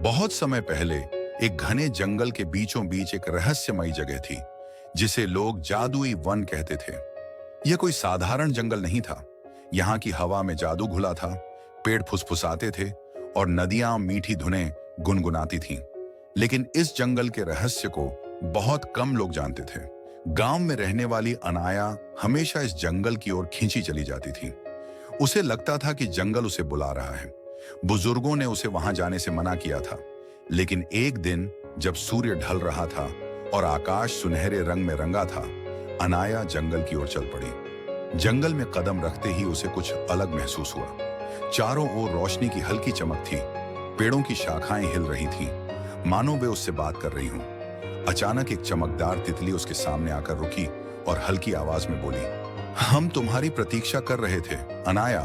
बहुत समय पहले एक घने जंगल के बीचों बीच एक रहस्यमयी जगह थी जिसे लोग जादुई वन कहते थे। यह कोई साधारण जंगल नहीं था। यहाँ की हवा में जादू घुला था, पेड़ फुसफुसाते थे और नदियां मीठी धुनें गुनगुनाती थीं। लेकिन इस जंगल के रहस्य को बहुत कम लोग जानते थे। गांव में रहने वाली अनाया हमेशा इस जंगल की ओर खींची चली जाती थी। उसे लगता था कि जंगल उसे बुला रहा है। बुजुर्गों ने उसे वहां जाने से मना किया था, लेकिन एक दिन जब सूर्य ढल रहा था और आकाश सुनहरे रंग में रंगा था, अनाया जंगल की ओर चल पड़ी। जंगल में कदम रखते ही उसे कुछ अलग महसूस हुआ। चारों ओर रोशनी की हल्की चमक थी, पेड़ों की शाखाएं हिल रही थीं, मानो वे उससे बात कर रही हों। अचानक एक चमकदार तितली उसके सामने आकर रुकी और हल्की आवाज में बोली, हम तुम्हारी प्रतीक्षा कर रहे थे अनाया।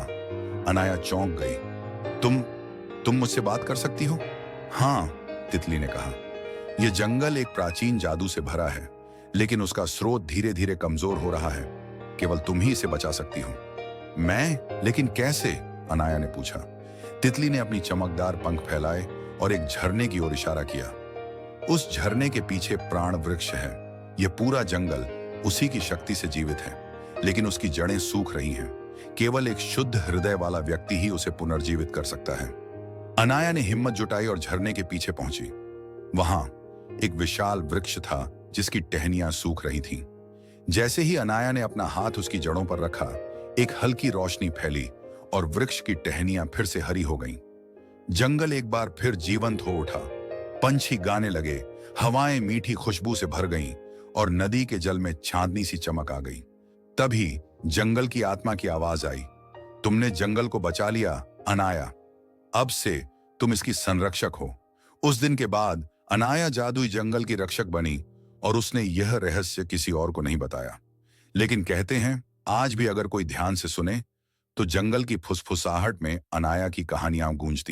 अनाया चौंक गई। तुम मुझसे बात कर सकती हो? हाँ, तितली ने कहा। यह जंगल एक प्राचीन जादू से भरा है, लेकिन उसका स्रोत धीरे धीरे कमजोर हो रहा है। केवल तुम ही इसे बचा सकती हो। मैं? लेकिन कैसे? अनाया ने पूछा। तितली ने अपनी चमकदार पंख फैलाए और एक झरने की ओर इशारा किया। उस झरने के पीछे प्राण वृक्ष है। यह पूरा जंगल उसी की शक्ति से जीवित है, लेकिन उसकी जड़ें सूख रही हैं। केवल एक शुद्ध हृदय वाला व्यक्ति ही उसे पुनर्जीवित कर सकता है। अनाया ने हिम्मत जुटाई और झरने के पीछे पहुंची। वहां एक विशाल वृक्ष था जिसकी टहनियां सूख रही थीं। जैसे ही अनाया ने अपना हाथ उसकी जड़ों पर रखा, एक हल्की रोशनी फैली और वृक्ष की टहनियां फिर से हरी हो गईं। जंगल एक बार फिर जीवंत हो उठा। पंछी गाने लगे, हवाएं मीठी खुशबू से भर गईं और नदी के जल में चांदनी सी चमक आ गई। तभी जंगल की आत्मा की आवाज आई, तुमने जंगल को बचा लिया अनाया। अब से तुम इसकी संरक्षक हो। उस दिन के बाद अनाया जादुई जंगल की रक्षक बनी और उसने यह रहस्य किसी और को नहीं बताया। लेकिन कहते हैं, आज भी अगर कोई ध्यान से सुने तो जंगल की फुसफुसाहट में अनाया की कहानियां गूंजती